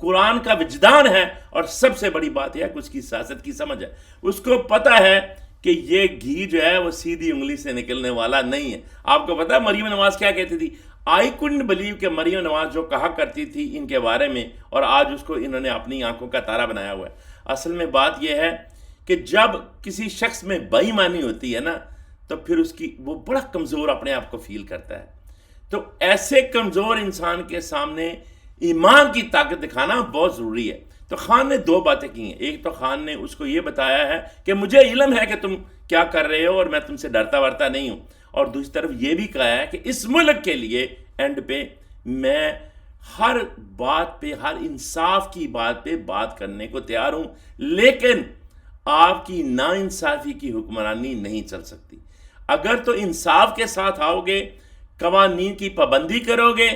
قرآن کا وجدان ہے، اور سب سے بڑی بات یہ ہے کہ اس کی سیاست کی سمجھ ہے. اس کو پتہ ہے کہ یہ گھی جو ہے وہ سیدھی انگلی سے نکلنے والا نہیں ہے. آپ کو پتہ ہے مریم نواز کیا کہتی تھی؟ آئی couldn't believe کہ مریم نواز جو کہا کرتی تھی ان کے بارے میں، اور آج اس کو انہوں نے اپنی آنکھوں کا تارا بنایا ہوا ہے. اصل میں بات یہ ہے کہ جب کسی شخص میں بے ایمانی ہوتی ہے نا، تو پھر وہ بڑا کمزور اپنے آپ کو فیل کرتا ہے. تو ایسے کمزور انسان کے سامنے ایمان کی طاقت دکھانا بہت ضروری ہے. تو خان نے 2 باتیں کی ہیں. ایک تو خان نے اس کو یہ بتایا ہے کہ مجھے علم ہے کہ تم کیا کر رہے ہو اور میں تم سے ڈرتا ورتا نہیں ہوں، اور دوسری طرف یہ بھی کہا ہے کہ اس ملک کے لیے اینڈ پہ میں ہر بات پہ، ہر انصاف کی بات پہ بات کرنے کو تیار ہوں، لیکن آپ کی ناانصافی کی حکمرانی نہیں چل سکتی. اگر تو انصاف کے ساتھ آؤ گے، قوانین کی پابندی کرو گے،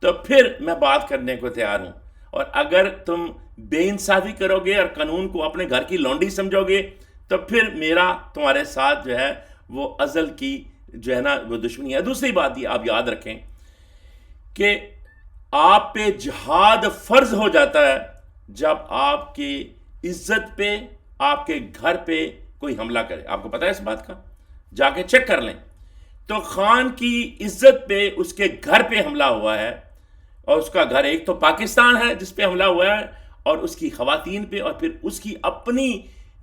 تو پھر میں بات کرنے کو تیار ہوں. اور اگر تم بے انصافی کرو گے اور قانون کو اپنے گھر کی لونڈی سمجھو گے، تو پھر میرا تمہارے ساتھ جو ہے وہ ازل کی جو ہے نا وہ دشمنی ہے. دوسری بات یہ آپ یاد رکھیں کہ آپ پہ جہاد فرض ہو جاتا ہے جب آپ کی عزت پہ، آپ کے گھر پہ کوئی حملہ کرے. آپ کو پتہ ہے اس بات کا؟ جا کے چیک کر لیں. تو خان کی عزت پہ اس کے گھر پہ حملہ ہوا ہے، اور اس کا گھر ایک تو پاکستان ہے جس پہ حملہ ہوا ہے، اور اس کی خواتین پہ، اور پھر اس کی اپنی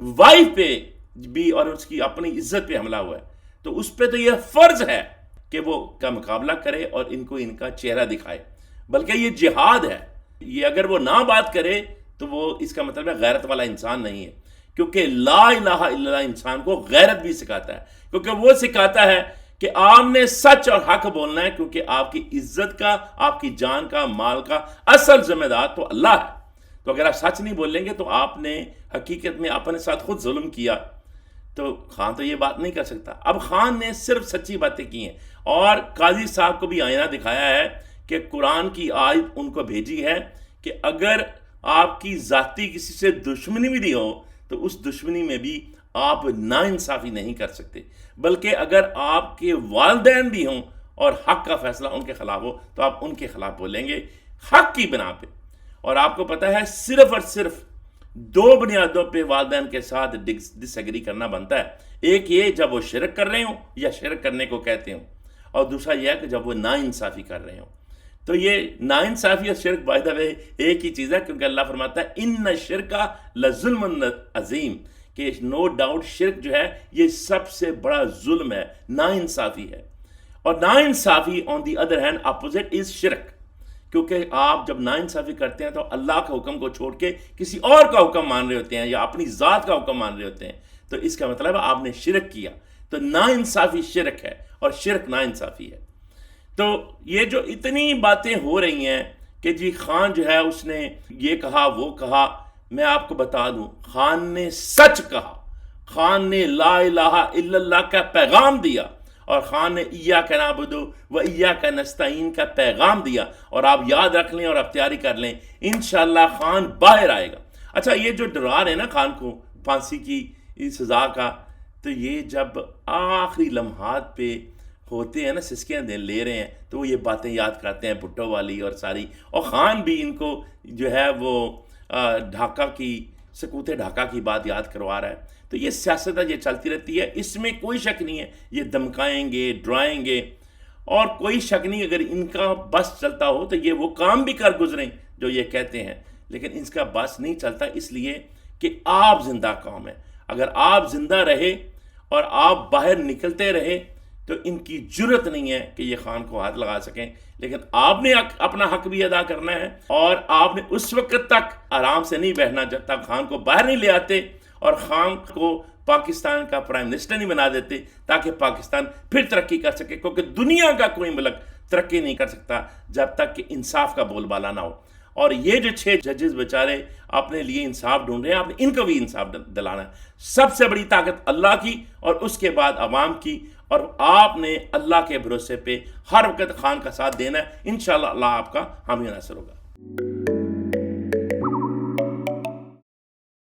وائف پہ بھی، اور اس کی اپنی عزت پہ حملہ ہوا ہے. تو اس پہ تو یہ فرض ہے کہ وہ کا مقابلہ کرے اور ان کو ان کا چہرہ دکھائے، بلکہ یہ جہاد ہے. یہ اگر وہ نہ بات کرے تو وہ اس کا مطلب ہے غیرت والا انسان نہیں ہے، کیونکہ لا الہ الا اللہ انسان کو غیرت بھی سکھاتا ہے، کیونکہ وہ سکھاتا ہے کہ آپ نے سچ اور حق بولنا ہے، کیونکہ آپ کی عزت کا، آپ کی جان کا، مال کا اصل ذمہ دار تو اللہ ہے. تو اگر آپ سچ نہیں بولیں گے تو آپ نے حقیقت میں اپنے ساتھ خود ظلم کیا. تو خان تو یہ بات نہیں کر سکتا. اب خان نے صرف سچی باتیں کی ہیں، اور قاضی صاحب کو بھی آئینہ دکھایا ہے کہ قرآن کی آیت ان کو بھیجی ہے کہ اگر آپ کی ذاتی کسی سے دشمنی بھی ہو تو اس دشمنی میں بھی آپ ناانصافی نہیں کر سکتے، بلکہ اگر آپ کے والدین بھی ہوں اور حق کا فیصلہ ان کے خلاف ہو تو آپ ان کے خلاف بولیں گے حق کی بنا پہ. اور آپ کو پتہ ہے صرف اور صرف 2 بنیادوں پہ والدین کے ساتھ ڈس ایگری کرنا بنتا ہے. ایک یہ جب وہ شرک کر رہے ہوں یا شرک کرنے کو کہتے ہوں، اور دوسرا یہ ہے کہ جب وہ ناانصافی کر رہے ہوں. تو یہ ناانصافی اور شرک بائی دا وے ایک ہی چیز ہے، کیونکہ اللہ فرماتا ہے ان الشرک لظلم عظیم، کہ نو ڈاؤٹ شرک جو ہے یہ سب سے بڑا ظلم ہے، ناانصافی ہے. اور ناانصافی آن دی ادر ہینڈ اپوزٹ از شرک، کیونکہ آپ جب ناانصافی کرتے ہیں تو اللہ کے حکم کو چھوڑ کے کسی اور کا حکم مان رہے ہوتے ہیں یا اپنی ذات کا حکم مان رہے ہوتے ہیں. تو اس کا مطلب ہے آپ نے شرک کیا. تو ناانصافی شرک ہے اور شرک ناانصافی ہے. تو یہ جو اتنی باتیں ہو رہی ہیں کہ جی خان جو ہے اس نے یہ کہا وہ کہا، میں آپ کو بتا دوں خان نے سچ کہا. خان نے لا الہ الا اللہ کا پیغام دیا، اور خان نے ایاک نعبد و ایاک نستعین کا پیغام دیا. اور آپ یاد رکھ لیں اور آپ تیاری کر لیں، انشاءاللہ خان باہر آئے گا. اچھا، یہ جو ڈرا رہے ہیں نا خان کو پھانسی کی سزا کا، تو یہ جب آخری لمحات پہ ہوتے ہیں نا، سسکیاں لے رہے ہیں، تو وہ یہ باتیں یاد کرتے ہیں بھٹو والی اور ساری. اور خان بھی ان کو جو ہے وہ ڈھاکہ کی، سکوت ڈھاکہ کی بات یاد کروا رہا ہے. تو یہ سیاست ہے، یہ چلتی رہتی ہے، اس میں کوئی شک نہیں ہے. یہ دمکائیں گے، ڈرائیں گے، اور کوئی شک نہیں اگر ان کا بس چلتا ہو تو یہ وہ کام بھی کر گزریں جو یہ کہتے ہیں. لیکن اس کا بس نہیں چلتا، اس لیے کہ آپ زندہ قوم ہیں. اگر آپ زندہ رہے اور آپ باہر نکلتے رہے تو ان کی جرت نہیں ہے کہ یہ خان کو ہاتھ لگا سکیں. لیکن آپ نے اپنا حق بھی ادا کرنا ہے، اور آپ نے اس وقت تک آرام سے نہیں بیٹھنا جب تک خان کو باہر نہیں لے آتے اور خان کو پاکستان کا پرائم منسٹر نہیں بنا دیتے، تاکہ پاکستان پھر ترقی کر سکے. کیونکہ دنیا کا کوئی ملک ترقی نہیں کر سکتا جب تک کہ انصاف کا بول بالا نہ ہو. اور یہ جو 6 ججز بیچارے اپنے لیے انصاف ڈھونڈ رہے ہیں، آپ نے ان کو بھی انصاف دلانا ہے. سب سے بڑی طاقت اللہ کی اور اس کے بعد عوام کی، اور آپ نے اللہ کے بھروسے پہ ہر وقت خان کا ساتھ دینا ہے. انشاءاللہ اللہ آپ کا حامی و ناصر ہوگا.